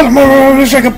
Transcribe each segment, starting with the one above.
Shake up.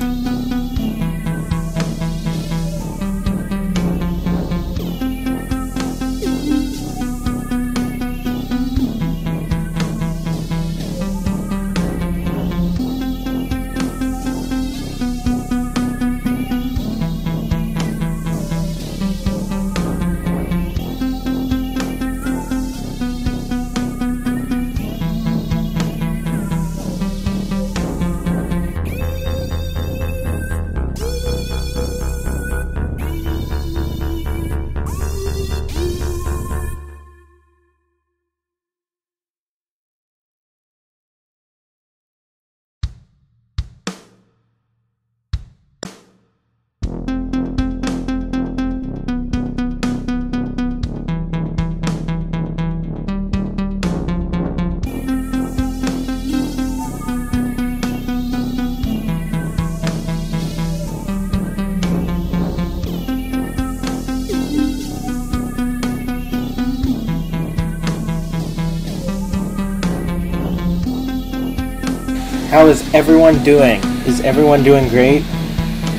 How is everyone doing? Is everyone doing great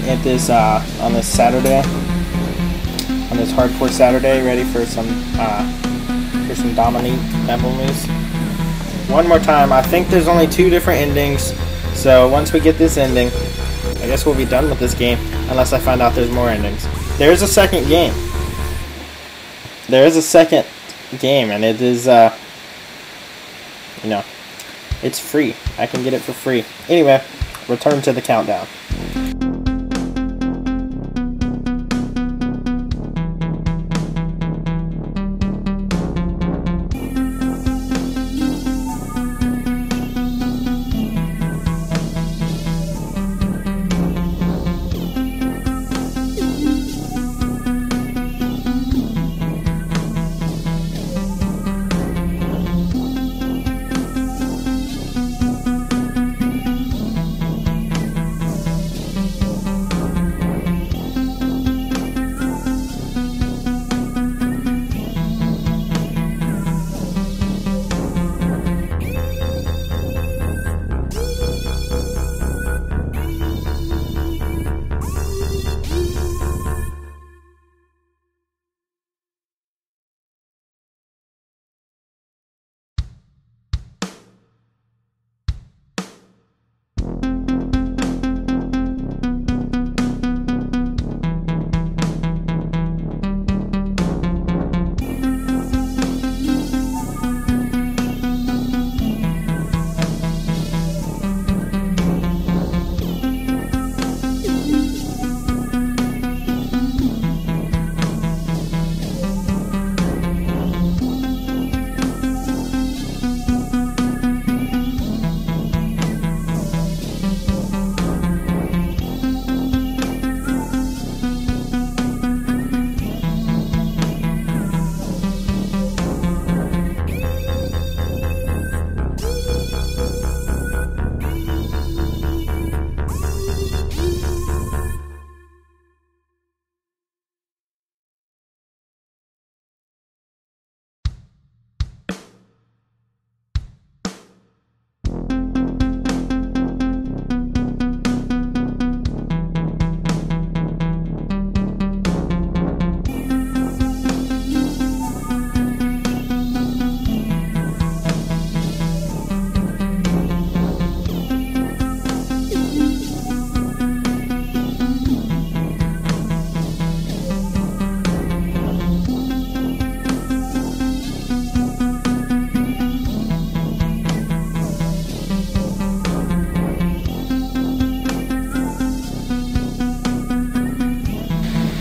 at this on this Saturday? On this hardcore Saturday, ready for some Dominique Nettles? One more time. I think there's only 2 different endings, so once we get this ending, I guess we'll be done with this game, unless I find out there's more endings. There is a second game. There is a second game, and it is you know, it's free. I can get it for free. Anyway, return to the countdown.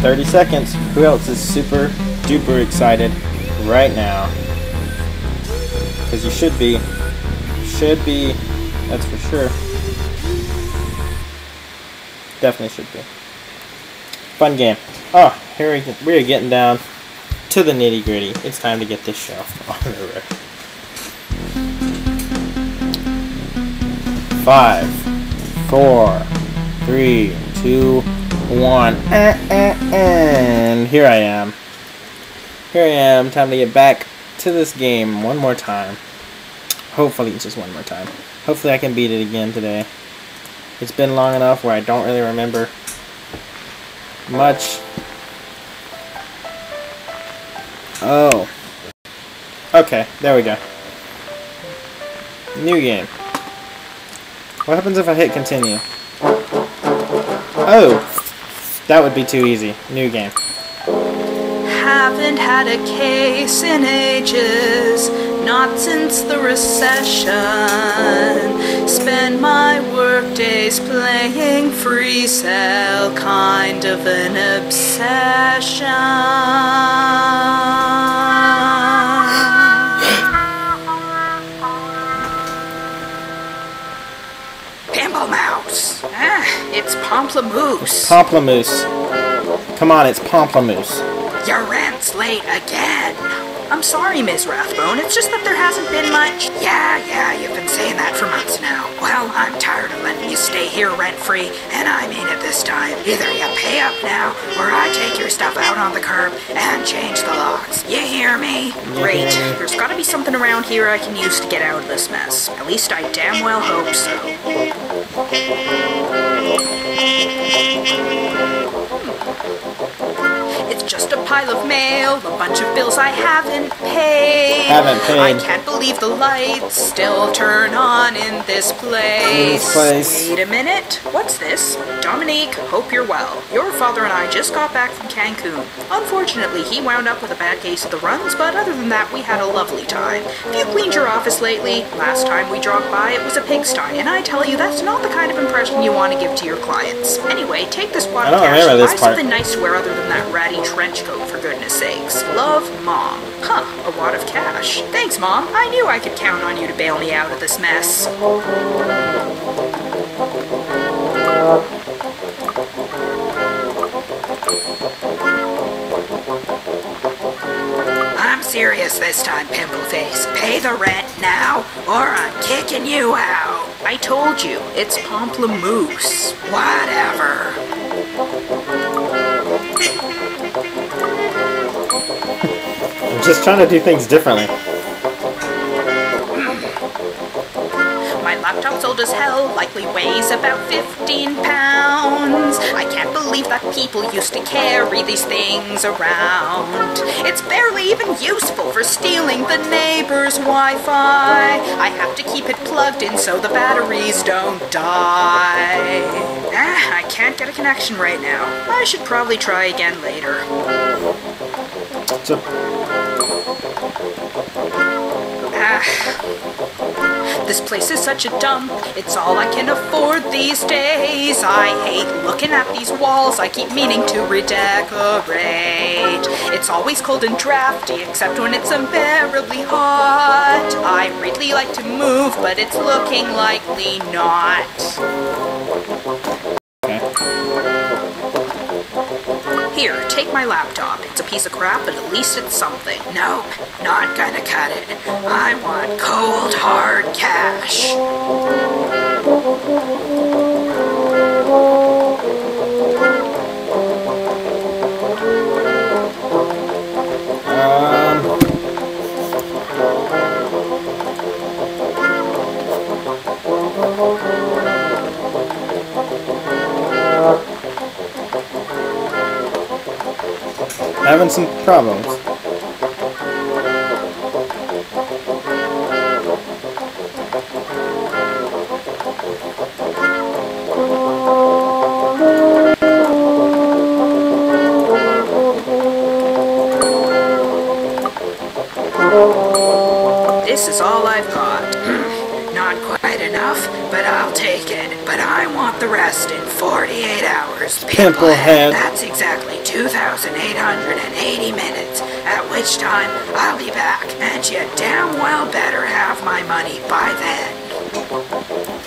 30 seconds. Who else is super duper excited right now? Because you should be. Should be. That's for sure. Definitely should be. Fun game. Oh, here we are getting down to the nitty gritty. It's time to get this show on the road. 5, 4, 3, 2, 1. And here I am. Here I am. Time to get back to this game one more time. Hopefully, just one more time. Hopefully, I can beat it again today. It's been long enough where I don't really remember much. Oh. Okay, there we go. New game. What happens if I hit continue? Oh! That would be too easy. New game. Haven't had a case in ages, not since the recession. Spend my work days playing free cell, kind of an obsession. Pimple Mouse. It's Pomplamoose. Pomplamoose. Come on, it's Pomplamoose. Your rent's late again. I'm sorry, Ms. Rathbone, it's just that there hasn't been much. Yeah, you've been saying that for months now. Well, I'm tired of letting you stay here rent-free, and I mean it this time. Either you pay up now, or I take your stuff out on the curb and change the locks. You hear me? Great. There's gotta be something around here I can use to get out of this mess. At least I damn well hope so. It's just a pile of mail, a bunch of bills I haven't paid. I can't believe the lights still turn on in this place. Wait a minute. What's this? Dominique, hope you're well. Your father and I just got back from Cancun. Unfortunately, he wound up with a bad case of the runs, but other than that, we had a lovely time. Have you cleaned your office lately? Last time we dropped by, it was a pigsty, and I tell you, that's not the kind of impression you want to give to your clients. Anyway, take this wad of cash and buy something nice to wear other than that ratty trench coat, for goodness sakes. Love, Mom. Huh, a wad of cash. Thanks, Mom. I knew I could count on you to bail me out of this mess. I'm serious this time, Pimpleface. Pay the rent now, or I'm kicking you out. I told you, it's Pomplamoose. Whatever. I'm just trying to do things differently. My laptop's old as hell, likely weighs about 15 pounds. I can't believe that people used to carry these things around. It's barely even useful for stealing the neighbor's Wi-Fi. I have to keep it plugged in so the batteries don't die. I can't get a connection right now. I should probably try again later. This place is such a dump, it's all I can afford these days. I hate looking at these walls, I keep meaning to redecorate. It's always cold and drafty, except when it's unbearably hot. I really like to move, but it's looking likely not. Here, take my laptop. It's a piece of crap, but at least it's something. Nope, not gonna cut it. I want cold, hard cash. Having some problems. This is all I've got. Not quite enough, but I'll take it. But I want the rest in 48 hours. Pimplehead. That's exactly 2,880 minutes, at which time I'll be back, and you damn well better have my money by then.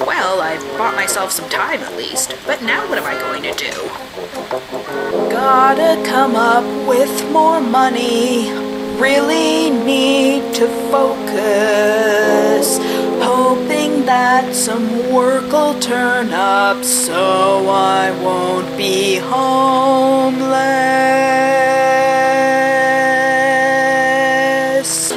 Well, I've bought myself some time at least, but now what am I going to do? Gotta come up with more money. Really need to focus. Hoping that some work will turn up so I won't be homeless.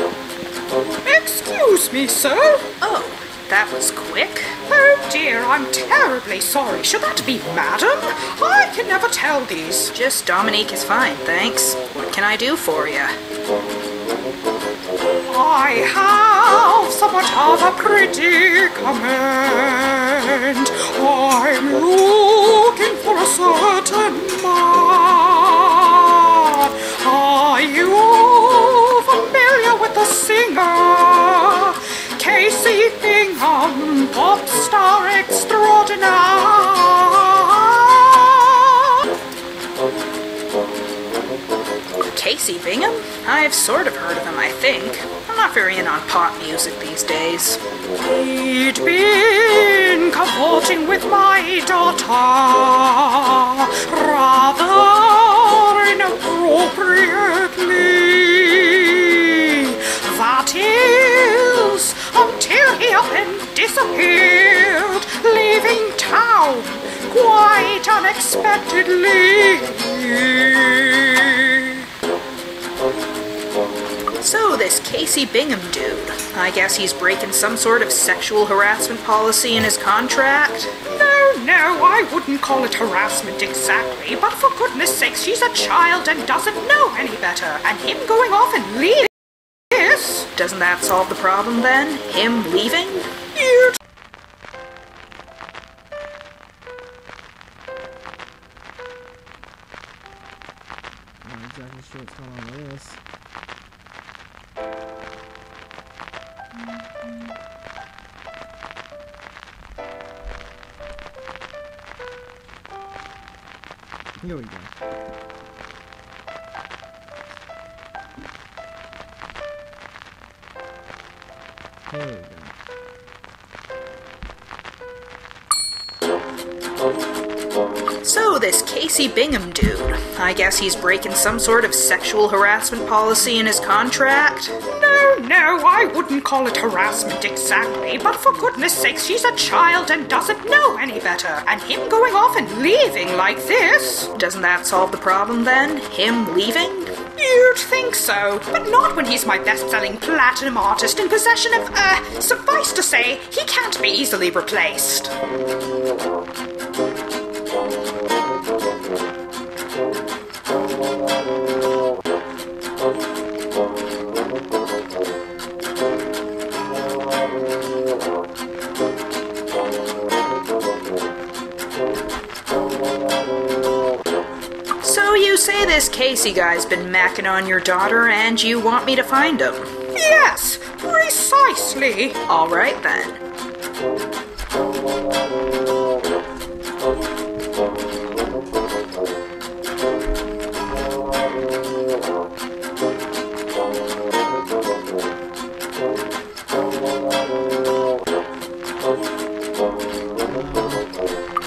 Excuse me, sir? Oh, that was quick. Oh dear, I'm terribly sorry. Should that be madam? I can never tell these. Just Dominique is fine, thanks. What can I do for you? I have somewhat of a predicament. I'm looking for a certain man. Are you familiar with the singer? Casey Bingham, pop star extraordinaire. Casey Bingham? I've sort of heard of him, I think. I'm not very in on pop music these days. He'd been cavorting with my daughter rather inappropriately. That is, until he up and disappeared, leaving town quite unexpectedly. So this Casey Bingham dude, I guess he's breaking some sort of sexual harassment policy in his contract? No, I wouldn't call it harassment exactly, but for goodness sakes, she's a child and doesn't know any better, and him going off and leaving this... Doesn't that solve the problem then? Him leaving? You... I'm not exactly sure what's going on with this. Here we go. Here we go. So this Casey Bingham dude, I guess he's breaking some sort of sexual harassment policy in his contract? No, I wouldn't call it harassment exactly, but for goodness sakes, she's a child and doesn't know any better, and him going off and leaving like this... Doesn't that solve the problem then? Him leaving? You'd think so, but not when he's my best-selling platinum artist in possession of, suffice to say, he can't be easily replaced. So you say this Casey guy's been macking on your daughter and you want me to find him? Yes, precisely. All right then.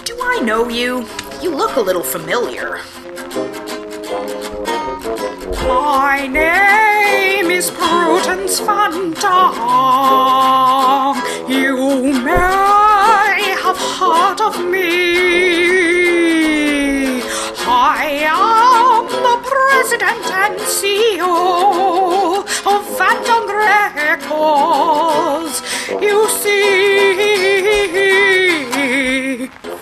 Do I know you? You look a little familiar. My name is Prudence Van Dam. You may have heard of me. I am the president and CEO of Van Dam Records. You see...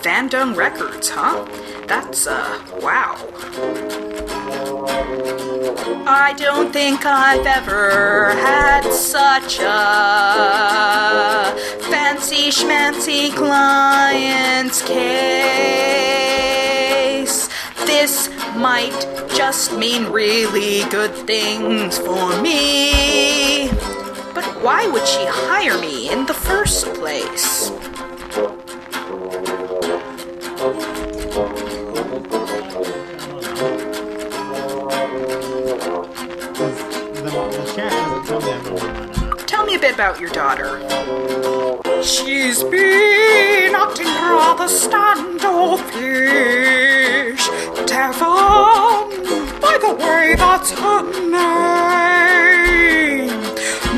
Van Dam Records, huh? That's, wow. I don't think I've ever had such a fancy schmancy client's case. This might just mean really good things for me. But why would she hire me in the first place? Tell me a bit about your daughter. She's been acting rather standoffish. Devon, by the way, that's her name.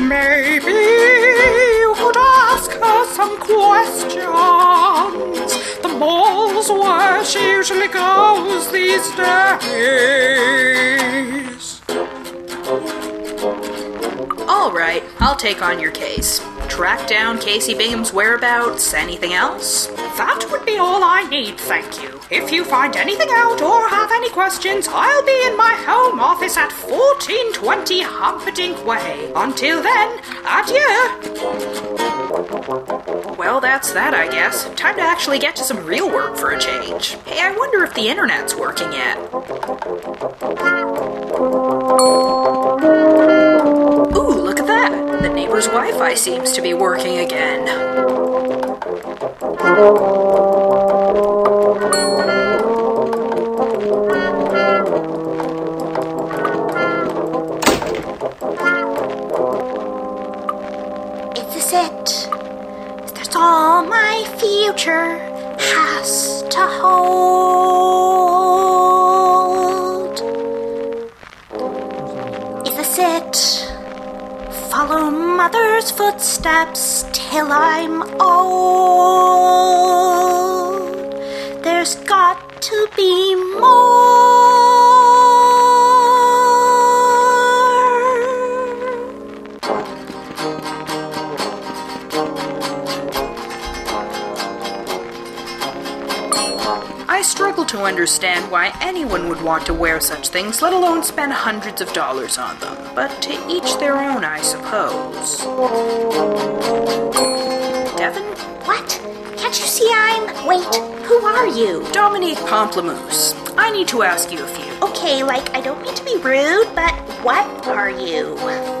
Maybe you could ask her some questions. The mall's where she usually goes these days. All right, I'll take on your case. track down Casey Bingham's whereabouts. Anything else? That would be all I need, thank you. If you find anything out or have any questions, I'll be in my home office at 1420 Humperdinck Way. Until then, adieu! Well, that's that, I guess. Time to actually get to some real work for a change. Hey, I wonder if the internet's working yet. Ooh, look at that! The neighbor's Wi-Fi seems to be working again. Is this it? Is this all my future has to hold? Is this it? Follow mother's footsteps till I'm old. There's got to be more. I struggle to understand why anyone would want to wear such things, let alone spend hundreds of dollars on them. But to each their own, I suppose. Devin? What? Can't you see Wait, who are you? Dominique Pamplemousse. I need to ask you a few. Okay, I don't mean to be rude, but what are you?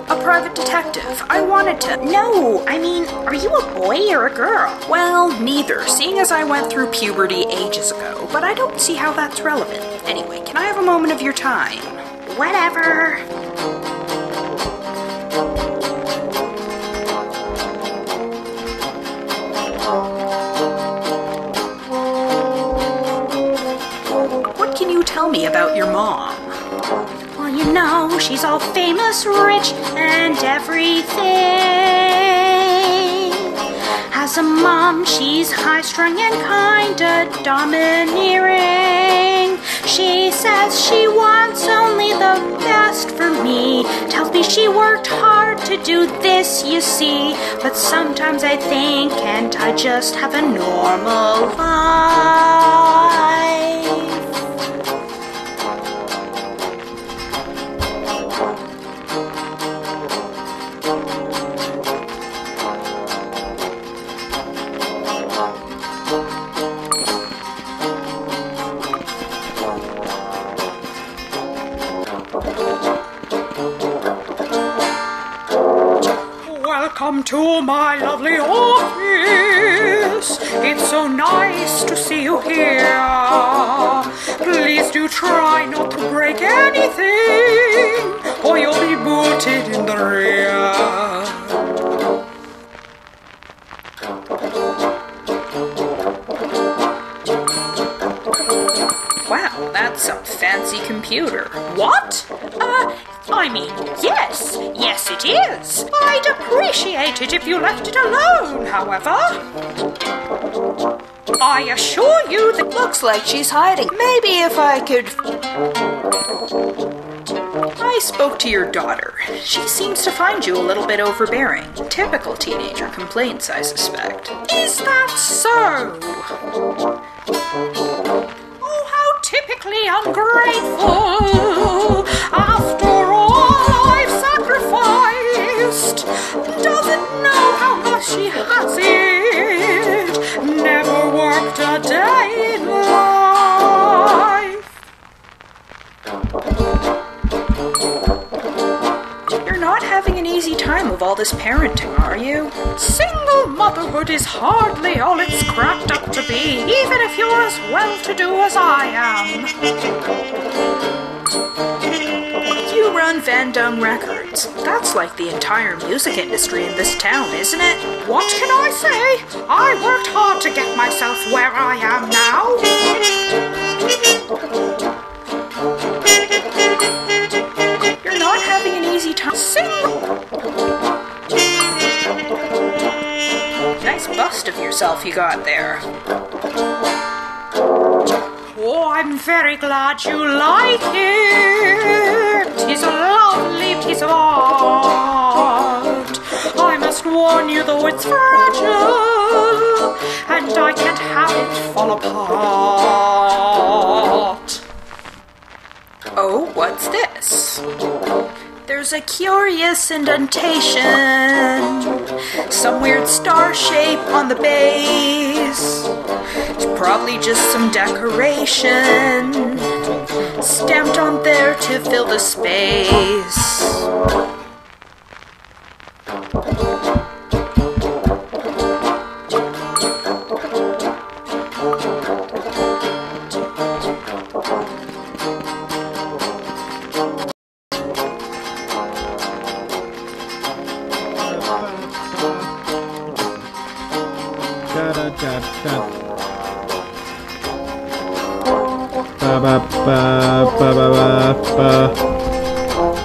A private detective. I wanted to... No, I mean, are you a boy or a girl? Well, neither, seeing as I went through puberty ages ago, but I don't see how that's relevant. Anyway, can I have a moment of your time? Whatever. What can you tell me about your mom? Well, you know, she's all famous, rich, and everything. As a mom, she's high-strung and kinda domineering. She says she wants only the best for me. Tells me she worked hard to do this, you see. But sometimes I think, can't I just have a normal life? Welcome to my lovely office. It's so nice to see you here. Please do try not to break anything, or you'll be booted in the rear. Wow, that's some fancy computer. What? I mean, yes it is. I'd appreciate it if you left it alone, however. I assure you that looks like she's hiding. Maybe if I could... I spoke to your daughter. She seems to find you a little bit overbearing. Typical teenager complaints, I suspect. Is that so? Oh, how typically ungrateful. After all I've sacrificed, doesn't know how much she has it. Never worked a day in life. You're not having an easy time of all this parenting, are you? Single motherhood is hardly all it's cracked up to be, even if you're as well-to-do as I am. You run Van Dung Records. That's like the entire music industry in this town, isn't it? What can I say? I worked hard to get myself where I am now. You're not having an easy time. Nice bust of yourself you got there. Oh, I'm very glad you like it. 'Tis a lovely piece of art. I must warn you, though, know it's fragile, and I can't have it fall apart. Oh, what's this? There's a curious indentation, some weird star shape on the base. It's probably just some decoration stamped on there to fill the space.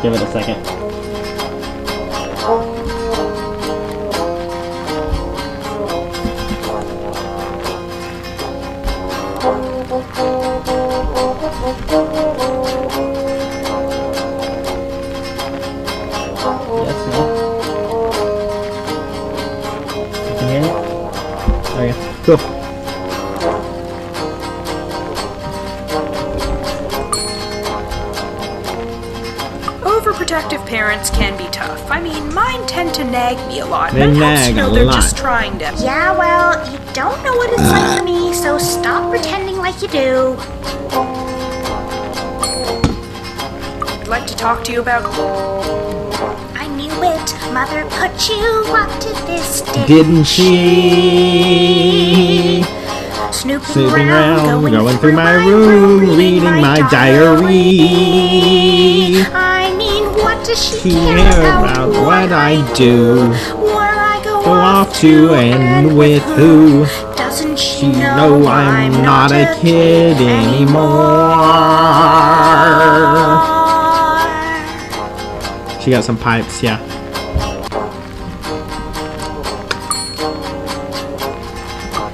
Give it a second. Yes, no. You can hear me? Okay, cool. Overprotective parents can be tough. I mean, mine tend to nag me a lot. They nag a they're lot. just trying to. Yeah, well, you don't know what it's like for me, so stop pretending like you do. I'd like to talk to you about. I knew it. Mother put you up to this, Didn't she? Snooping around, going through my room, reading my diary. I mean, what does she Care care about what I do, Where I go off to and with who. Doesn't She she know I'm not a kid anymore. She got some pipes, yeah.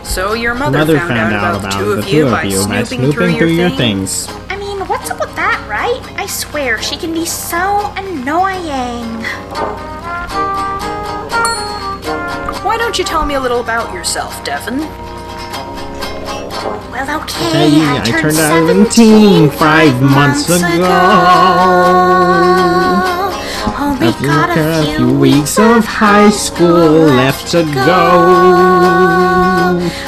So your mother found out about the two of you by snooping through your things. I mean, what's up with that, right? I swear, she can be so annoying. Why don't you tell me a little about yourself, Devin? Well, okay, Hey, I turned 17 5 months ago. Only I've got got a a few weeks of high school left to go.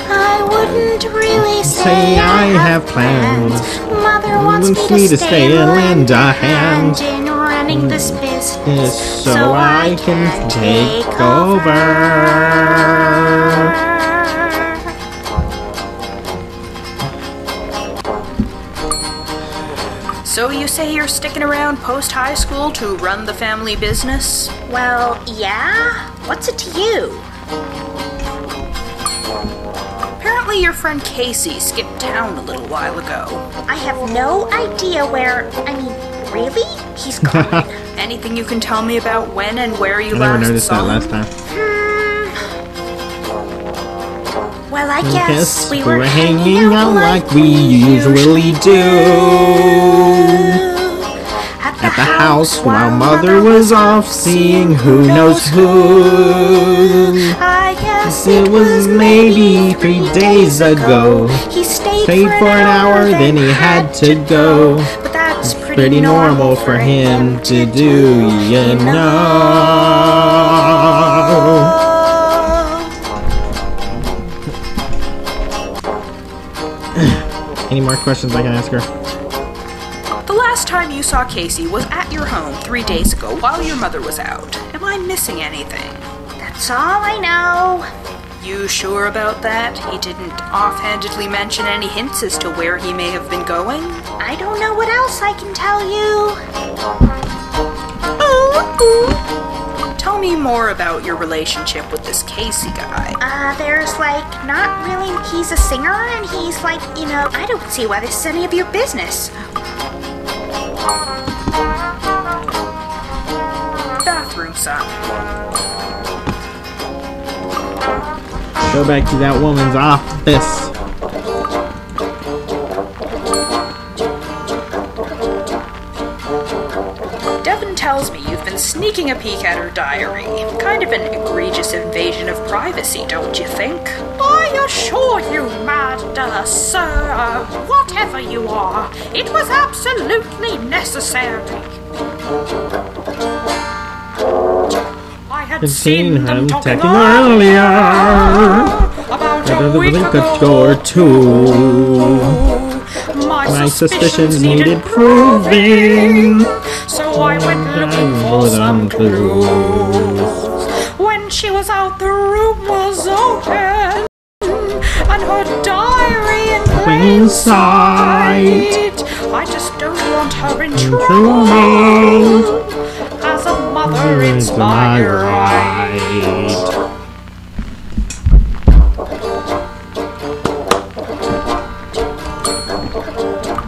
I wouldn't really Say I have plans. Mother wants me to stay and lend a hand in running this business so I can take over. So you say you're sticking around post-high school to run the family business? Well, yeah? What's it to you? Apparently your friend Casey skipped town a little while ago. I have no idea where... I mean, really? He's gone. Anything you can tell me about when and where you I never last noticed saw that him? last time. Well, I guess we were were hanging out like we usually do at at the house while Mother was off seeing who knows who. I guess It was maybe 3 days ago. He stayed For an hour, then he had to go. But that's Pretty normal for him to do, you know. Any more questions I can ask her? The last time you saw Casey was at your home 3 days ago while your mother was out. Am I missing anything? That's all I know. You sure about that? He didn't offhandedly mention any hints as to where he may have been going? I don't know what else I can tell you. Tell me more about your relationship with this Casey guy. There's like, not really, he's a singer and he's like, you know, I don't see why this is any of your business. Bathroom, son. Go back to that woman's office. tells me you've been sneaking a peek at her diary. Kind of an egregious invasion of privacy, don't you think? I assure you, mad sir, whatever you are, it was absolutely necessary. I had seen them talking earlier about a week or two. My suspicions needed proving, so I went looking for some clues. When she was out, the room was open, and her diary in plain sight. I just don't want her in trouble. As a mother, it's my right.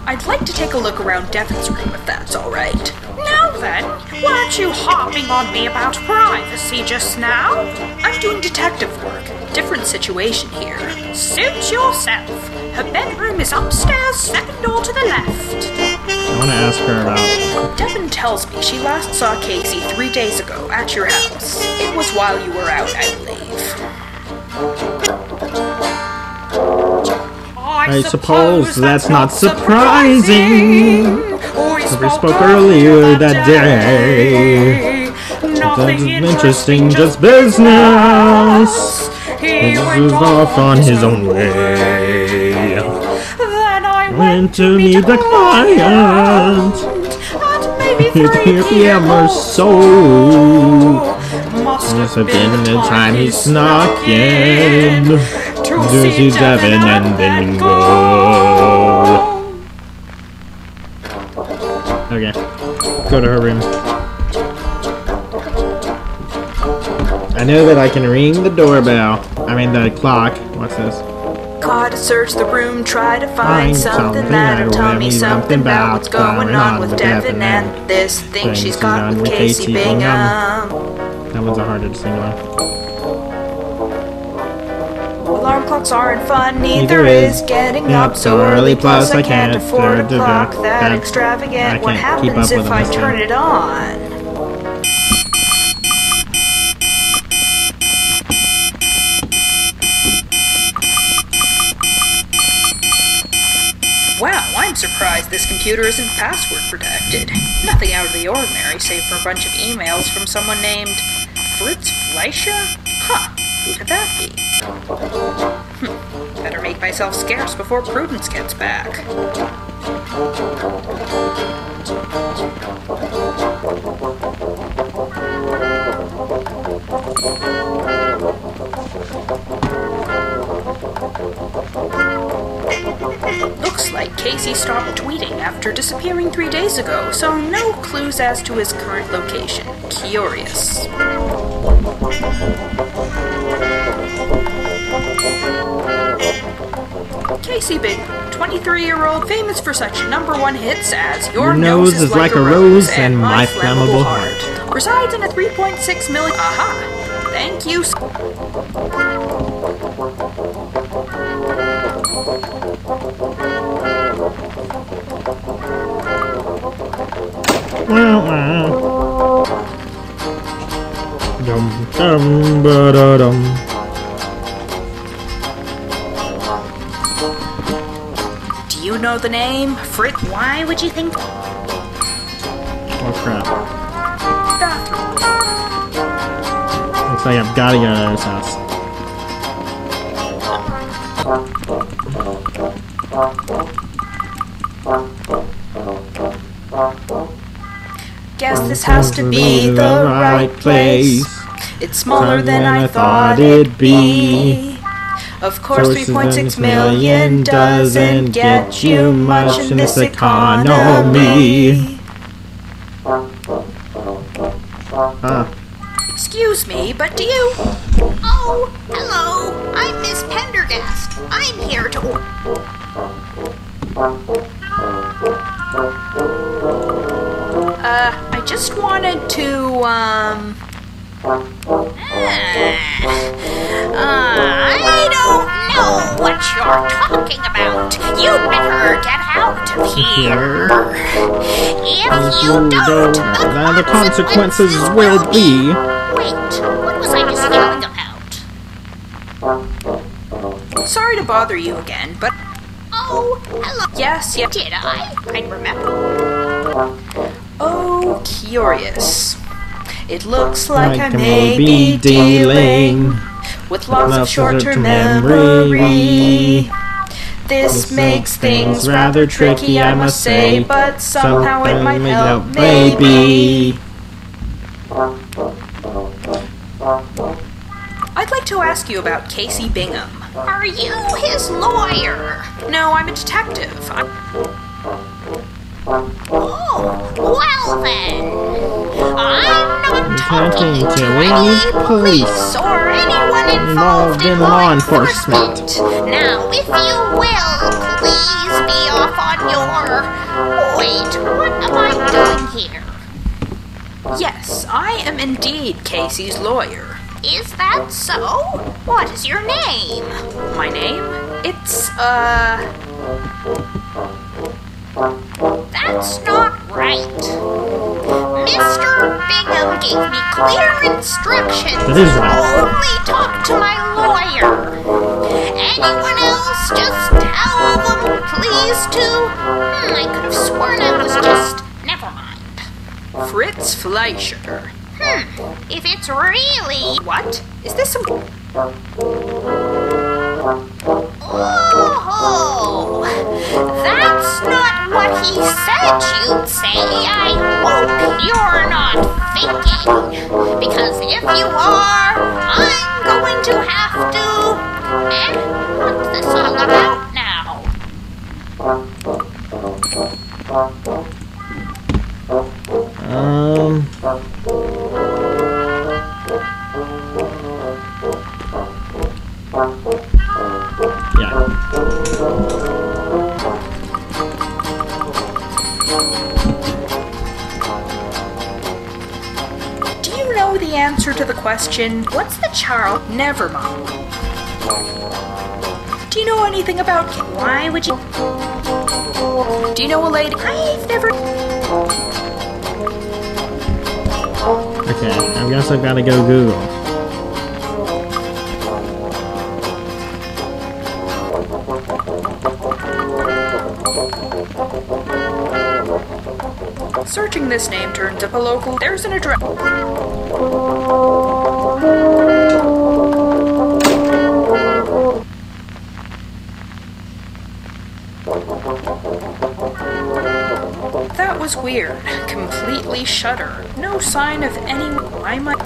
I'd like to take a look around Devon's room if that's alright. Now then, weren't you harping on me about privacy just now? I'm doing detective work. Different situation here. Suit yourself. Her bedroom is upstairs, second door to the left. I want to ask her about... Devon tells me she last saw Casey 3 days ago at your house. It was while you were out, I believe. I suppose that's not surprising. We spoke earlier that day. Nothing interesting, just business. He went off on his own way. Then I went to meet the client at maybe 3 p.m. or so. Must have been the time he snuck in to see Devon and then go. Okay, go to her room. I know that I can ring the doorbell. I mean the clock. What's this? Gotta search the room, try to find something that'll tell me something about what's going on with Devon and this thing she's got with Casey Bingham. That one's a harder to sing one. Alarm clocks aren't fun, neither is getting up so early, plus I can't afford a clock that extravagant. What happens if I turn it on? Wow, I'm surprised this computer isn't password protected. Nothing out of the ordinary, save for a bunch of emails from someone named Fritz Fleischer? Huh, who could that be? Better make myself scarce before Prudence gets back. Looks like Casey stopped tweeting after disappearing 3 days ago, so no clues as to his current location. Curious. Casey Big, 23-year-old, famous for such #1 hits as Your Nose is Like a Rose and My Flammable Heart. Resides in a 3.6 million... Aha! Thank you. Dum dum ba da dum. Do you know the name? Frit? Why would you think? Oh crap. Bathroom. Looks like I've gotta go to his house. Guess this has to be the right place. It's smaller than I thought it'd be. Of course, 3.6 million doesn't get you much in this economy. Excuse me, but do you... Oh, hello. I'm Miss Pendergast. I'm here to... I just wanted to, I don't know. know what you're talking about. You'd better get out of here. If you don't, the consequences will be... Wait, what was I just yelling about? Sorry to bother you again, but... Oh, hello. Yes. Did I? I remember. Oh, curious. It looks like I may be dealing with lots of short-term memory. This makes things rather tricky, I must say, but somehow it might help, maybe. I'd like to ask you about Casey Bingham. Are you his lawyer? No, I'm a detective. Oh, well then. I'm not talking to any police or anyone involved in law enforcement. Now, if you will, please be off on your... Wait, what am I doing here? Yes, I am indeed Casey's lawyer. Is that so? What is your name? My name? It's, That's not right. Mr. Bingham gave me clear instructions That is right. to only talk to my lawyer. Anyone else, just tell them, please, to... I could have sworn I was just... Never mind. Fritz Fleischer. If it's really... What? Is this some... Oh, that's not what he said you'd say. I hope you're not thinking. Because if you are, I'm going to have to... What's this all about now? Do you know the answer to the question, what's the Charles? Never mind. Do you know anything about... Why would you... Do you know a lady... I've never... Okay, I guess I've got to go Google. Searching this name turns up a local... There's an address... That was weird. Completely shudder. No sign of any... Why might...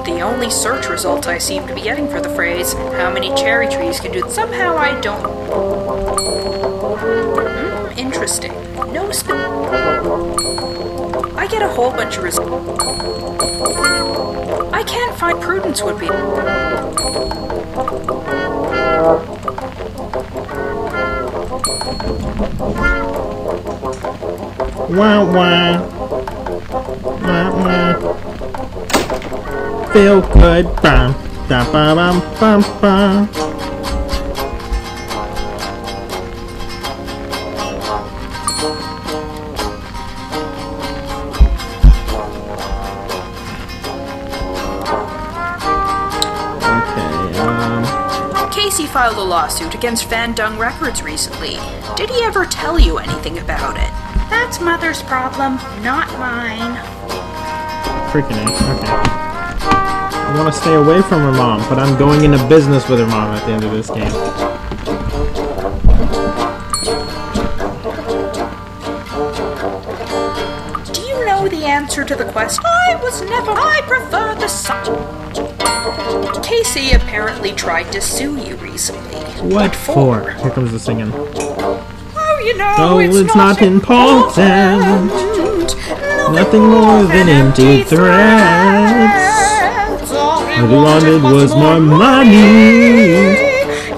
The only search results I seem to be getting for the phrase, how many cherry trees can do... Somehow I don't... Interesting. No I get a whole bunch of results. I can't find... Prudence would be... Wah wah. Wah wah. Feel good. Bam. Da ba bam bam bam. Casey filed a lawsuit against Van Dung Records recently. Did he ever tell you anything about it? That's Mother's problem, not mine. Freaking A. Okay. I want to stay away from her mom, but I'm going into business with her mom at the end of this game. Do you know the answer to the question? I prefer the Casey apparently tried to sue you recently. What for? Here comes the singing. Oh, you know, no, it's not important. Nothing more than empty threats. All he wanted was more money.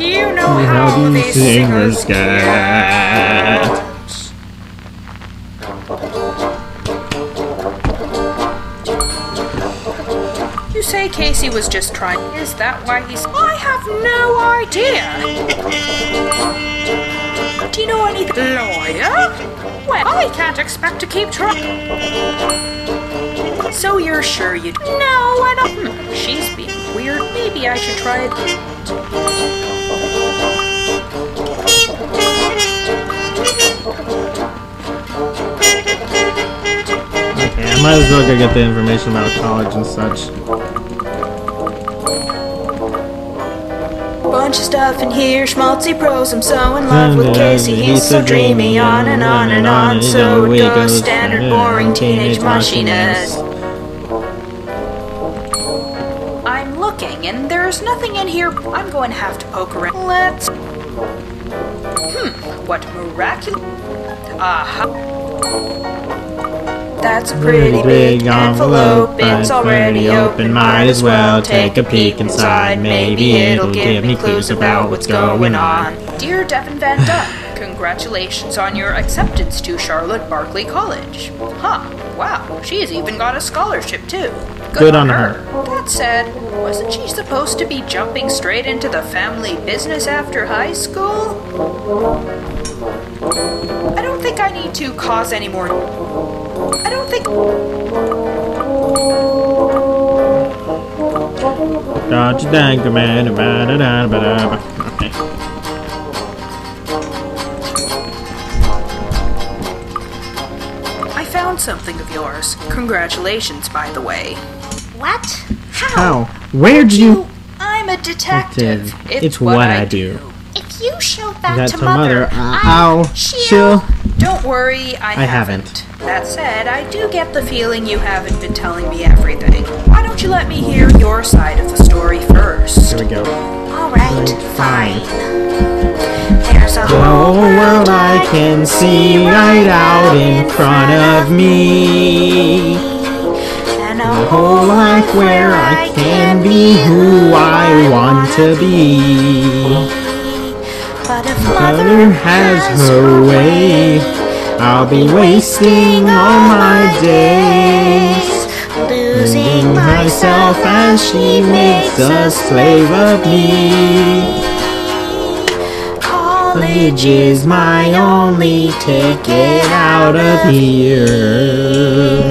You know how these singers get. say Casey was just trying? Is that why he's... I have no idea. Do you know any lawyer? Well, I can't expect to keep track. So you're sure you... No, I don't... she's being weird. Maybe I should try it. Okay, I might as well go get the information about college and such. Bunch of stuff in here, schmaltzy pros. I'm so in love with Casey. He's so dreamy, on and on and on. So it goes, standard, boring teenage mushiness. I'm looking, and there's nothing in here. I'm going to have to poke around. Let's... what miraculous... Aha. That's a pretty big envelope. It's already open. Might as well take a peek inside. Maybe it'll give me clues about what's going on. Dear Devin Van Dyke, congratulations on your acceptance to Charlotte Barkley College. Huh, wow, she's even got a scholarship too. Good on her. That said, wasn't she supposed to be jumping straight into the family business after high school? I don't think I need to cause any more... I don't think... Okay. I found something of yours. Congratulations, by the way. What? How? Where'd you... I'm a detective. It's what I do. If you show that to Mother, she'll... Don't worry, I haven't. That said, I do get the feeling you haven't been telling me everything. Why don't you let me hear your side of the story first? Here we go. Alright, fine. There's a whole world I can see right out in front of me. And a whole life where I can be who I want to be. But if Mother has her way, I'll be wasting all my days, losing myself as she makes a slave of me. College is my only ticket out of here.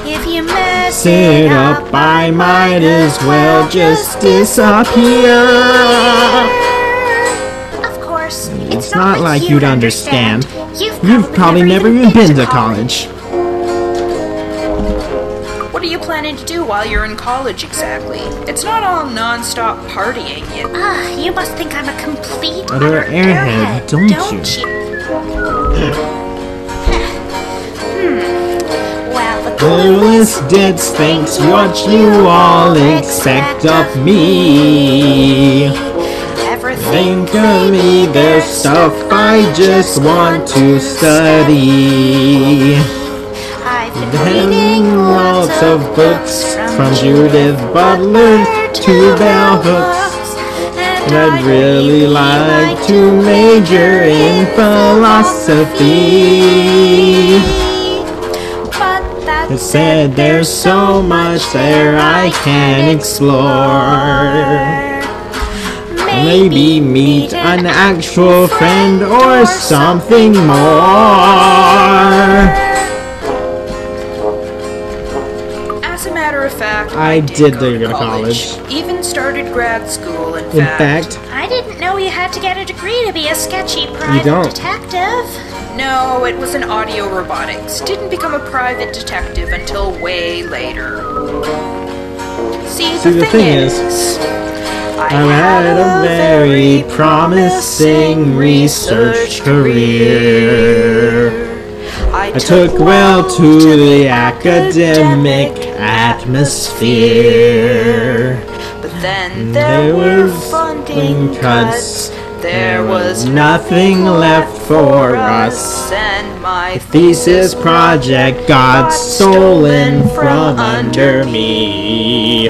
If you mess it up, I might as well just disappear. It's not like you'd understand. You've probably never even been to college. What are you planning to do while you're in college exactly? It's not all non-stop partying yet. You must think I'm a complete utter airhead, don't you? Well, the coolest dits thinks what you all expect of me. Think of me, there's stuff I just want to study. I've been reading lots of books, from Judith Butler to bell hooks. And I'd really like to major in philosophy. It said there's so much there I can explore. Maybe meet an actual friend or something more. As a matter of fact, I did go to college. Even started grad school, in fact. I didn't know you had to get a degree to be a sketchy private detective. No, it was in audio robotics. Didn't become a private detective until way later. See, the thing is... I had a very promising research career. I took well to the academic atmosphere. But then there were funding cuts. There was nothing left for us. And my thesis project got stolen from under me.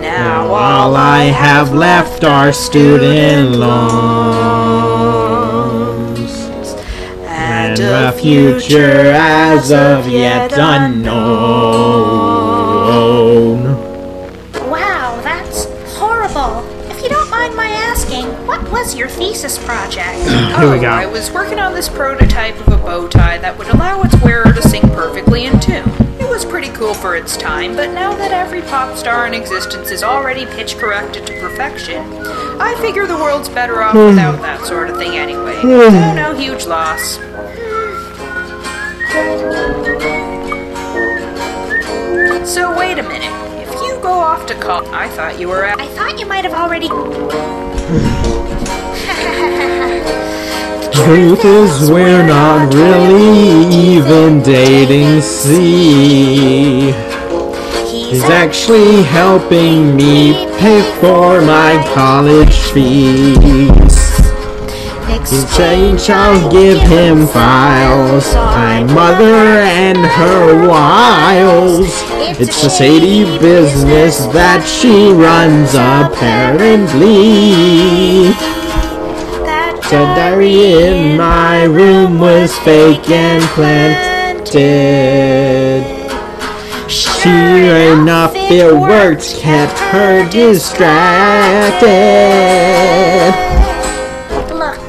Now all I have left are student loans and a future as of yet unknown. thesis project? Here we go. I was working on this prototype of a bow tie that would allow its wearer to sing perfectly in tune. It was pretty cool for its time, but now that every pop star in existence is already pitch corrected to perfection, I figure the world's better off without that sort of thing anyway. So no huge loss. So wait a minute. If you go off to college, I thought you were at... I thought you might have already... Truth is, we're not really even dating, see. He's actually helping me pay for my college fees. Exchange, I'll give him files, my mother and her wiles. It's a shady business that she runs, apparently. The diary in my room was fake and planted. Sure enough, it worked, kept her distracted. Look,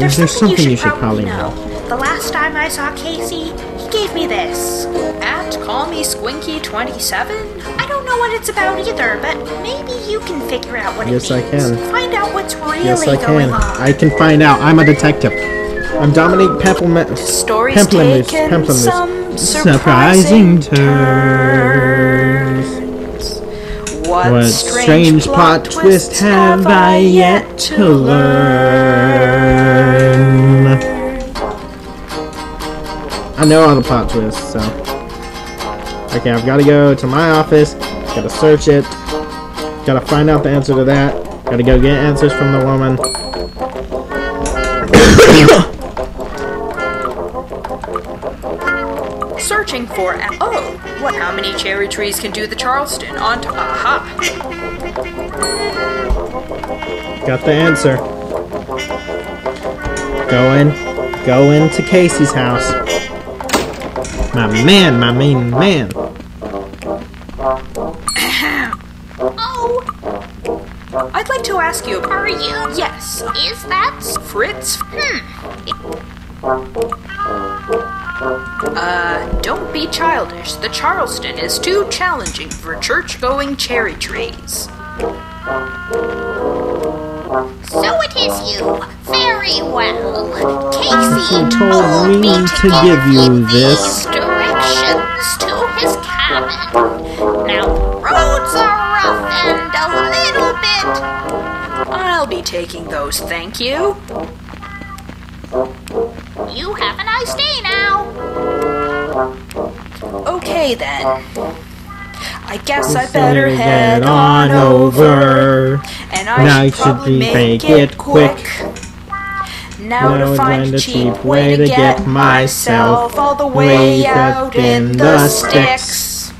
there's something you should probably know. The last time I saw Casey, he gave me this. At Call Me Squinky27? I don't know what it's about either, but maybe you can figure out what it means. Yes, I can. Find out what's really Yes, I going can. on. I can find out. I'm a detective. I'm Dominique Stories taken some surprising turns. What strange plot twist have I yet to learn? I know all the plot twists, so... Okay, I've got to go to my office, got to search it, got to find out the answer to that, got to go get answers from the woman. Searching for... Oh! What? How many cherry trees can do the Charleston? On to... Aha! Got the answer. Go into Casey's house. My man, my main man. Oh! I'd like to ask you... Are you? Yes. Is that... Fritz? Don't be childish. The Charleston is too challenging for church-going cherry trees. So it is you. Very well. Casey told me to give you this. these directions to his cabin. Now, the roads are rough and a little bit... I'll be taking those, thank you. You have a nice day now. Okay, then. I guess I better head on over. And I should probably make it quick. Now to find a cheap way to get myself all the way out in the sticks.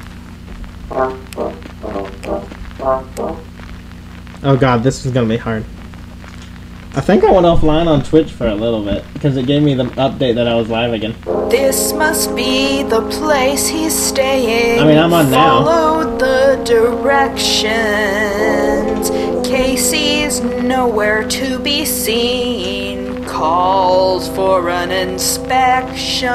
Oh god, this is gonna be hard. I think I went offline on Twitch for a little bit, because it gave me the update that I was live again. This must be the place he's staying. I mean, I'm on now. Followed the directions. Casey's nowhere to be seen. Calls for an inspection.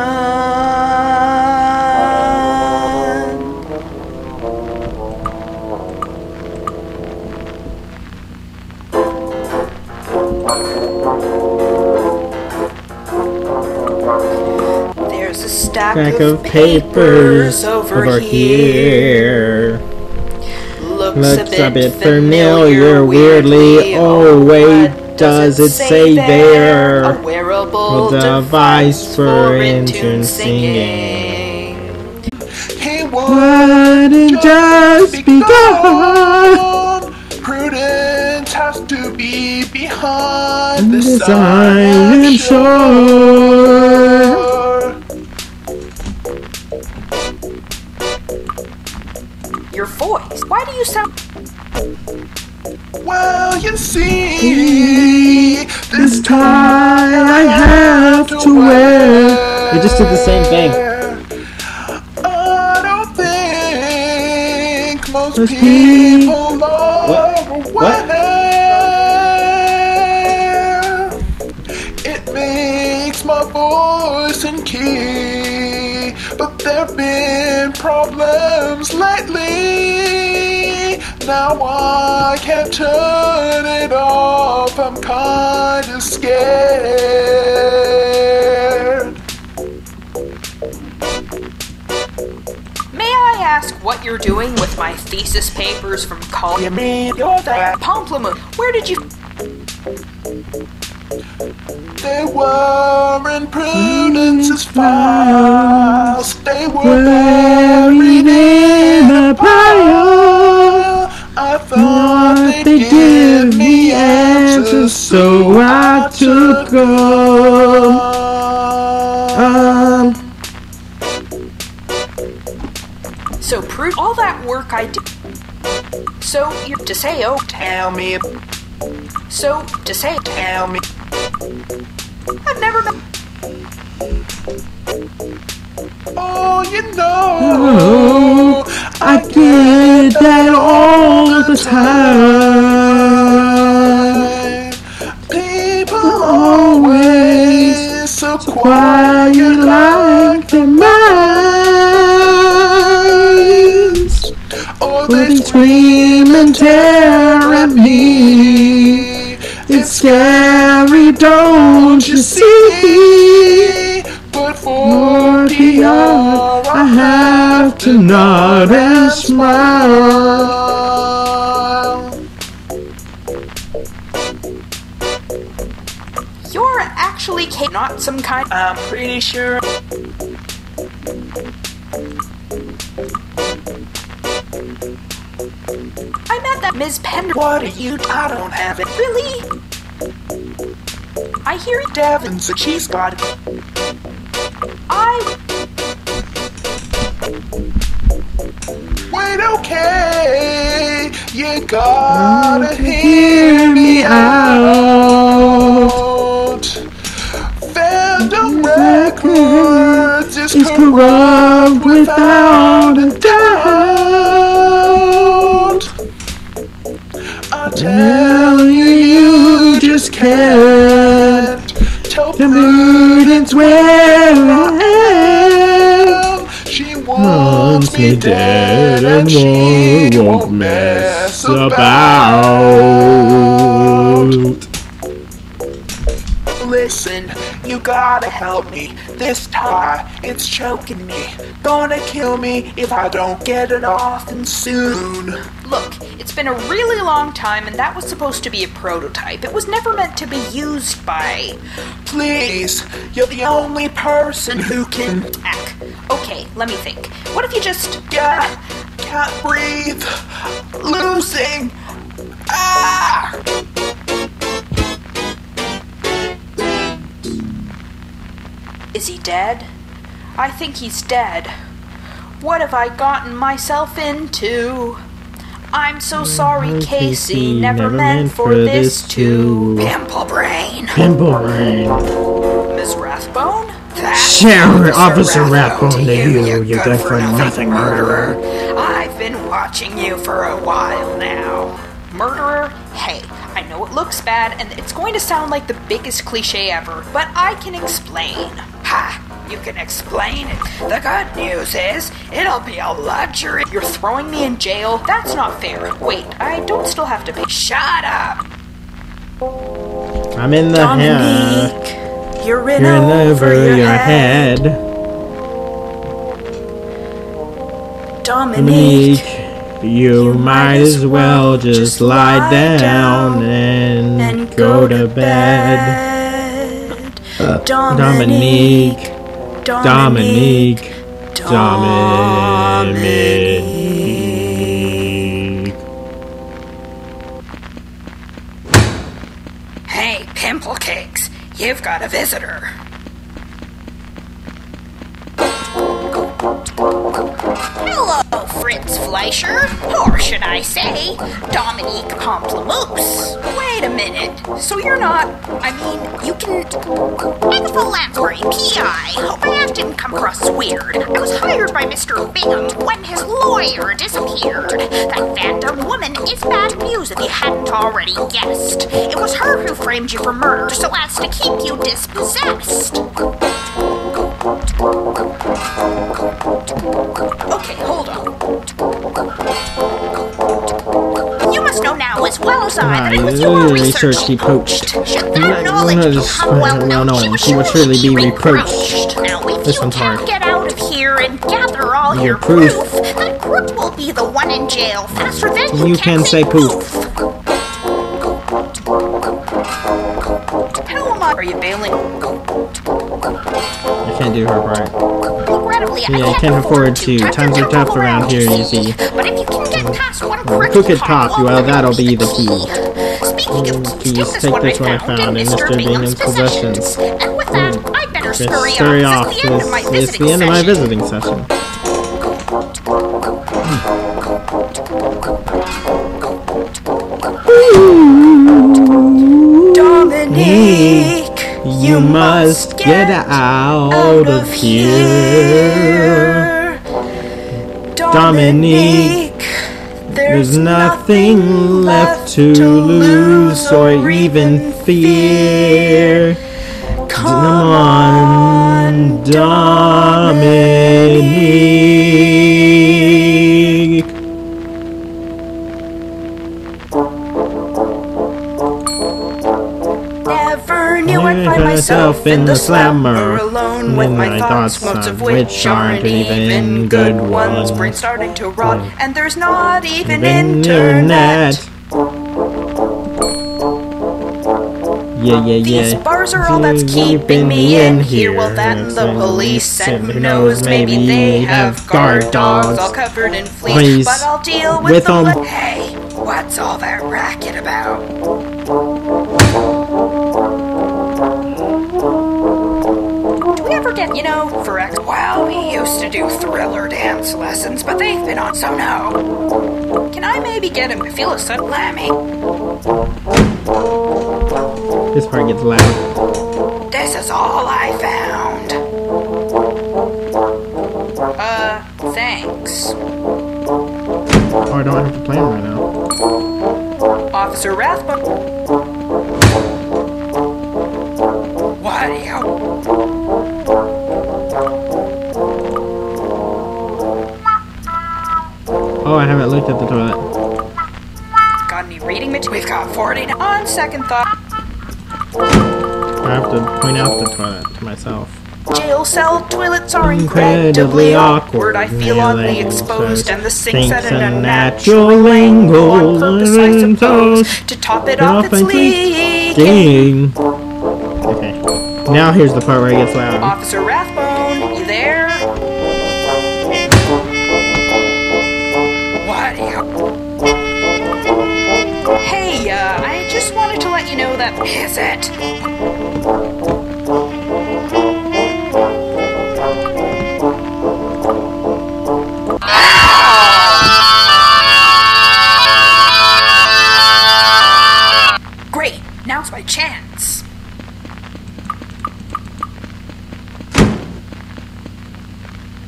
There's a stack of papers over here. Looks a bit familiar, weirdly. Oh wait, does it say there? A wearable device for in-tune singing. He Wouldn't just be gone. Prudence has to be behind This I am sure. Your voice. Why do you sound... Well, you see, This tie I have to wear. They just did the same thing. I don't think most Most people What? are aware It makes my voice in key, but there've been problems lately. Now I can't turn it off, I'm kinda scared. May I ask what you're doing with my thesis papers from college? You mean you're that Pomplamoose, where did you... They were in Prudence's files. They were buried in a pile. I thought they'd give me answers, so I took them. So prove all that work I did. So you to say, oh, Tell me, so to say, tell me. I've never been. Oh, you know, I get that all the time. People always so quiet like their minds. Or they scream and tear at me. It's scary, don't you see? But for PR, I have to nod and smile. You're actually not some kind. I'm pretty sure. I met that Ms. Pender. What are you? I don't have it. Really? I hear it. Devin's a cheese god. Wait, okay. You gotta hear me out. Phantom Records is corrupt without a doubt. I tell you, you just can't tell Prudence where I am. She wants me dead and she won't mess about. Listen, you gotta help me. This tie, it's choking me. Gonna kill me if I don't get it off and soon. Look, it's been a really long time and that was supposed to be a prototype. It was never meant to be used by... Please, you're the only person who can... Ack. Okay, let me think. What if you just... Can't breathe. Losing. Ah! Is he dead? I think he's dead. What have I gotten myself into? I'm so sorry, Casey. Never meant for this to... Pimple Brain. Pimple Brain. Miss Rathbone? Shower, Officer Rathbone to you good for nothing murderer. I've been watching you for a while now. Murderer? Hey, I know it looks bad and it's going to sound like the biggest cliche ever, but I can explain. Ha! You can explain it. The good news is, it'll be a luxury. You're throwing me in jail? That's not fair. Wait, I don't still have to pay. Shut up! I'm in the Dominique, head. you're in over your head. Dominique, you might as well just lie down and go to bed. Dominique. Hey, Pimple Cakes, you've got a visitor. Go Hello, Fritz Fleischer, or should I say, Dominique Pamplemousse. Wait a minute, so you're not, you can... Agatha Lamprey, P.I. Hope my act didn't come across as weird. I was hired by Mr. Bingham when his lawyer disappeared. That phantom woman is bad news if you hadn't already guessed. It was her who framed you for murder so as to keep you dispossessed. Okay, hold on. You must know now as well as I that it was your research she poached. Should that knowledge become well known, she would surely be reproached. Now, if you can't get out of here and gather all your proof, that crook will be the one in jail faster than you can say poof. How am I? Are you bailing? I can't do her part. Yeah, I can't afford to. Times are tough around here, you see. But if you can get past one crooked cop, well, that'll be the key. Please take this one I found in Mr. Bingham's possessions. And with that, I better scurry off. It's the end of my visiting session. Dominique, you must get out of here. Dominique, there's nothing left to lose or even fear. Come on, Dominique. Never knew I'd find myself in the slammer, alone with my thoughts, most of which aren't even good ones. Brain starting to rot, and there's not even internet. Yeah. These bars are all that's keeping me in here. Well, that and the police, and who knows, maybe they have guard dogs all covered in fleas. But I'll deal with them. Hey, what's all that racket about? Do we ever get, for X? Well, we used to do thriller dance lessons, but they've been on, so no. Can I maybe get him to feel a sudden lammy? This part gets loud. This is all I found. Thanks. Oh, I don't have to play him right now. Officer Rathbone. What are you? Oh, I haven't looked at the toilet. Got any reading material? We've got 40 on second thought. I have to point out the toilet to myself. Jail cell toilets are incredibly awkward. I feel oddly exposed, and the sink's at an unnatural angle. On purpose, I suppose, to top it off, it's leaking. Okay, now here's the part where it gets loud. Officer Rathbone, you there? What are you? Hey, I just wanted to let you know that... Is it? Great, now's my chance.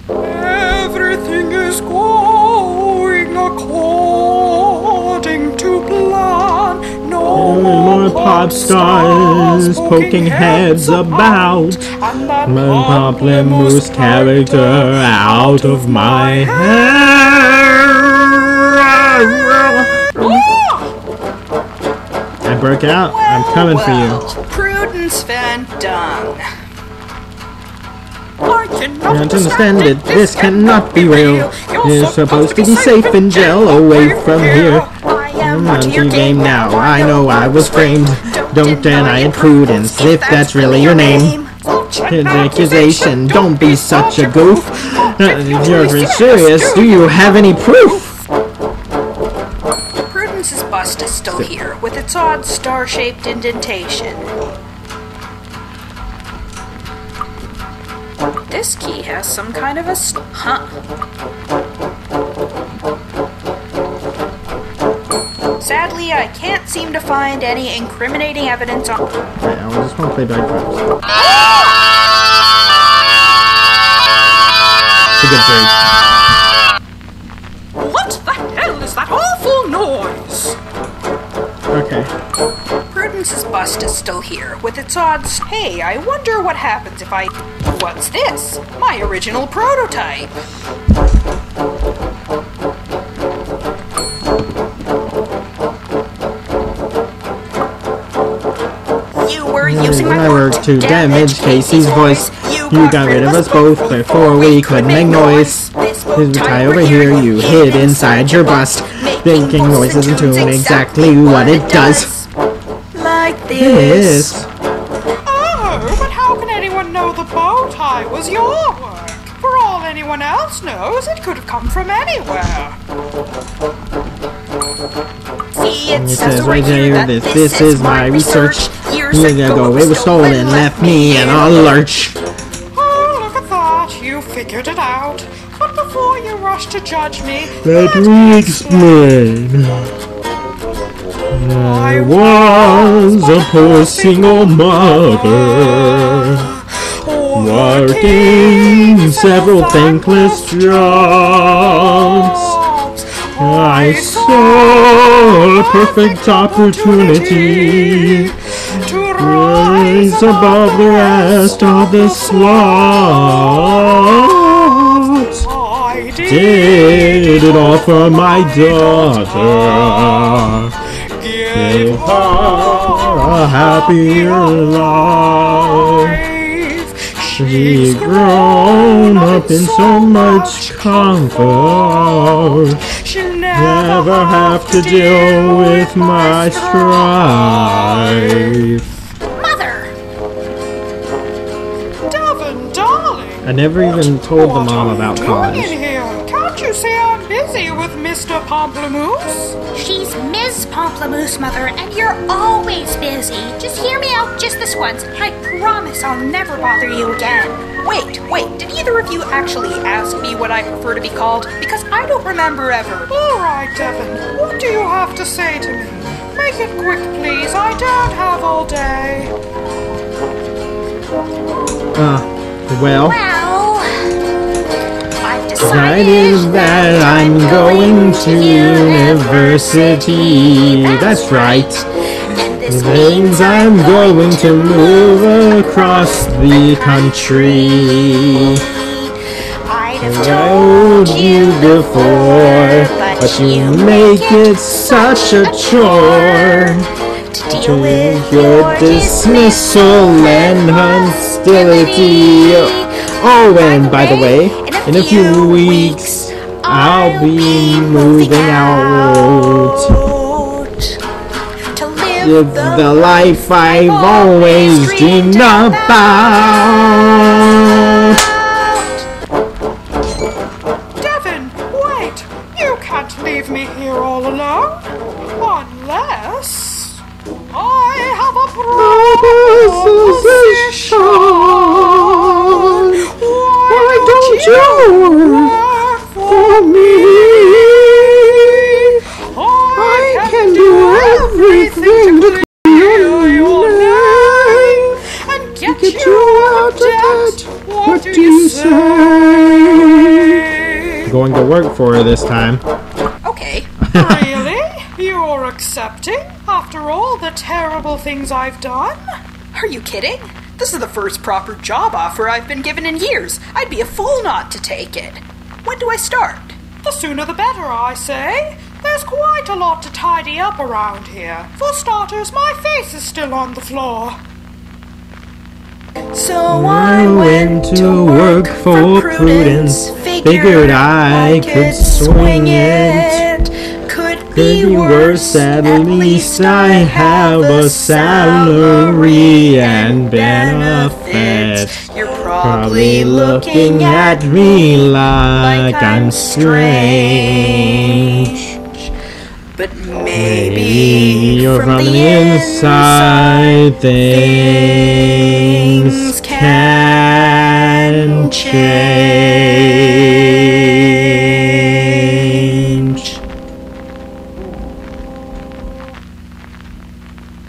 Everything is going according to plan. No more pop stars poking heads about. My Pamplemousse character out of my hair. I broke out. I'm coming for you. Prudence Van Dung. I can't understand it. This cannot be real. You're supposed to be safe in jail, away from here. I'm onto your game now. I know I was framed. Don't deny prudence if that's really your name. An accusation. Don't be such a goof. If you're serious, do you have any proof? Prudence's bust is still here, with its odd star-shaped indentation. This key has some kind of a... Huh. Sadly, I can't seem to find any incriminating evidence on... Alright, I just want to play bagpipes. It's a good break. What the hell is that awful noise? Okay. Prudence's bust is still here, with its odds. Hey, I wonder what happens if I... What's this? My original prototype. You were using my work to damage Casey's voice. You got rid of us both before we could make noise. This tie over here you hid inside your bust, making noises and tune exactly what it does. Like this. Oh, but how can anyone know the bow tie was your work? For all anyone else knows, it could have come from anywhere. See, it says right here that this is my research. Years ago it was stolen, left me in a lurch. Oh, look at that. You figured it out. But before you rush to judge me, let me explain. I was a poor single mother, working several thankless jobs. I saw a perfect opportunity to rise above the rest of the slots. I Did it all for my daughter. Give her a happier life. She's grown up in so much comfort. She'll Never have to deal with my strife. Mother! Devin, darling. I never even told the mom about What are you college. doing in here? Can't you see I'm busy with Mr. Pamplemousse? She's Ms. Pamplemousse, Mother, and you're always busy. Just hear me out just this once, and I promise I'll never bother you again. Wait, did either of you actually ask me what I prefer to be called? Because I don't remember ever. All right, Devin. What do you have to say to me? Make it quick, please. I don't have all day. Well, I've decided that I'm going to university. That's right. This means I'm going to move across the country. I'd I have told you before, but you make it such a chore to deal with your dismissal and hostility. Oh, and by the way, in a few weeks, I'll be moving out. Live the life I've always dreamed about. Devin, wait. You can't leave me here all alone. Unless I have a proposition. Why don't you work for me? I can do everything to clear your name and get you out of debt. What do you say? Going to work for her this time. Okay. Really? You're accepting? After all the terrible things I've done? Are you kidding? This is the first proper job offer I've been given in years. I'd be a fool not to take it. When do I start? The sooner the better, I say. There's quite a lot to tidy up around here. For starters, my face is still on the floor. So I went to work for Prudence. Figured I could swing it. Could Be worse, at least I have a salary and benefits. You're Probably looking at me like I'm strange. But Maybe you're from the inside, things can change. change.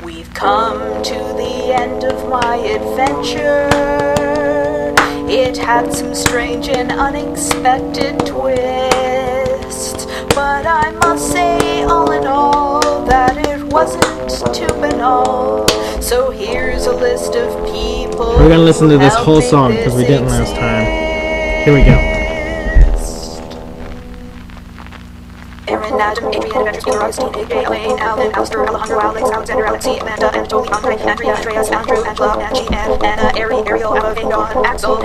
We've come to the end of my adventure. It had some strange and unexpected twists, but I must say, all in all, that it wasn't too banal. So here's a list of people. We're gonna listen to this whole song because we didn't last time. Here we go. Aaron, Adam, Adrian, Avengers, Peter, Augustine, AJ, Elaine, Alan, Alistair, Alejandro, Alex, Alexander, Alexei, Amanda, Anatoly, Andre, Andrea, Andreas, Andrew, Angela, Angie, Anna, Ari, Ariel, Emma, Vagon, Axel,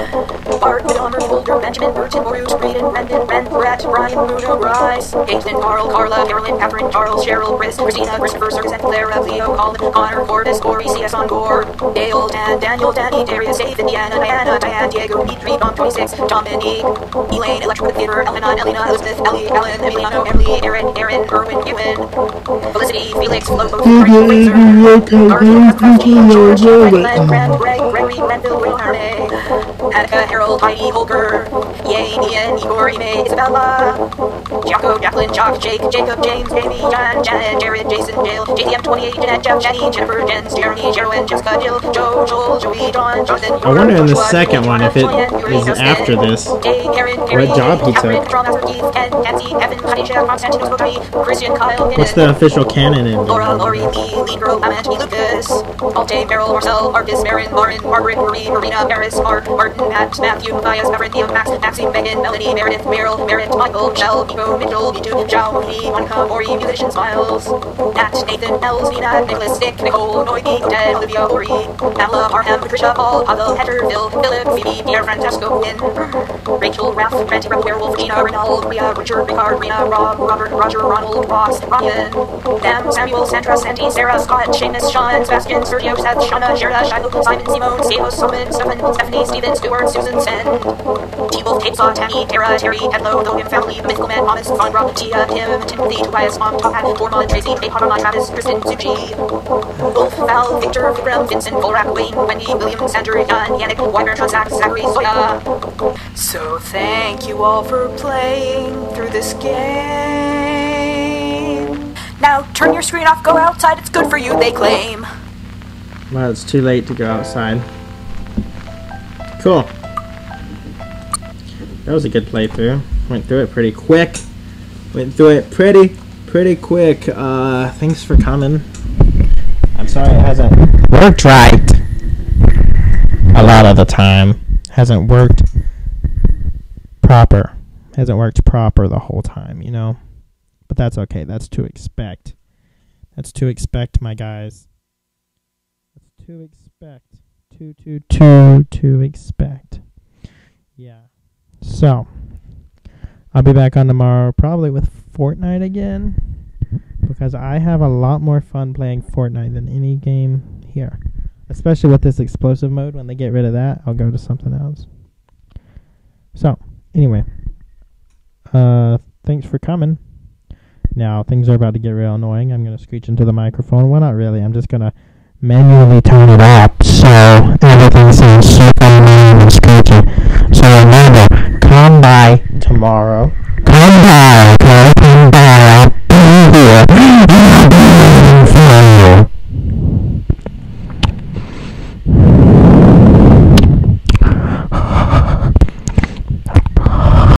Bart, Midon, Mulder, Benjamin, Burton, Borut, Breeden, Brendan, Brent, Brett, Brian, Bruno, Bryce, Caitlin, Carl, Carla, Carolyn, Catherine, Charles, Cheryl, Chris, Christina, Christopher, Circus, and Clara, Leo, Colin, Connor, Cordis, Corey, CS on Gore, Dale, Dan, Daniel, Danny, Darius, Dave, Indiana, Diana, Diane, Diego, Dimitri, Bomb 26, Dominique, Elaine, Electric Theater, Elena, Elena, Elizabeth, Ellie, Ellen, Emiliano, Emily, Aaron, Aaron, Erwin, Ewan, Felicity, Felix, Lobo, Fraser, George, Glenn, Grant, Greg, Gregory, Grenville, Will, Harney, Attica, Harold, Heidi, Holger, Yay, Ian, Igor, Ime, Isabella, Jocko, Jacqueline, Jock, Jake, Jacob, James, Jamie, John, Janet, Jared, Jason, Dale, JTM 28, Jeanette, Jeff, Jenny, Jennifer, Jens, Jeremy, Jerwin, Jessica, Jill, Joe, Joel, Joey, John, Jonathan, I wonder in the second one if it is after this. What job he took. Christian, Kyle, What's the official canon in Laura, Lori, Lee, Lead Girl, Emmett, Lucas, Alte, Meryl, Marcel, Marcus, Marin, Lauren, Margaret, Marie, Marina, Paris, Mark, Martin, Matt, Matthew, Matthias, Everett, Liam, Max, Maxine, Megan, Melanie, Meredith, Meryl, Merritt, Michael, Michelle, Nico, Mitchell, Mitu, Zhao, Mooney, Monica, Maury, Musician, Smiles, Nat, Nathan, Els, Nina, Nicholas, Nick, Nicole, Noemi, Odette, Olivia, Ori, Pamela, Parham, Patricia, Paul, Pavel, Heather, Phil, Philip, Phoebe, Pierre, Francesco, Finn, Rachel, Ralph, Brent, Werewolf, Gina, Ronald, Ria, Richard, Ricard, Rena, Rob, Robert, Roger, Ronald, Ross, Ryan, Sam, Samuel, Sandra, Sandy, Sarah, Scott, Seamus, Sean, Sebastian, Sergio, Seth, Shauna, Gerda, Shiloh, Simon, Simone, Stamos, Solomon, Stephen, Stephanie, Steven, Stewart, Susan, Sen, T-Wolf, Kate, Saw, Tammy, Tara, Terry, Hedlow, Logan, Family, The Mythical Man, Thomas, Von Rob, Tia, Tim, Timothy, Tobias, Mom, Top Hat, Tormod, Tracy, Kate, Hotterline, Travis, Kristen, Suji, Wolf, Val, Victor, Vikram, Vincent, Volrak, Wayne, Wendy, William, Sandra, Jan, Yannick, Wyner, Transact, Zachary, Zoya. So thank you all for playing through this game. Now turn your screen off, go outside, it's good for you, they claim. Well, it's too late to go outside. Cool. That was a good playthrough. Went through it pretty quick. Went through it pretty quick. Thanks for coming. I'm sorry it hasn't worked right a lot of the time. Hasn't worked proper. Hasn't worked proper the whole time, you know. But that's okay. That's to expect. That's to expect, my guys. That's to expect. To expect. Yeah. So, I'll be back on tomorrow, probably with Fortnite again, because I have a lot more fun playing Fortnite than any game here. Especially with this explosive mode. When they get rid of that, I'll go to something else. So, anyway. Thanks for coming. Now, things are about to get real annoying. I'm going to screech into the microphone. Well, not really. I'm just going to manually turn it up so everything sounds super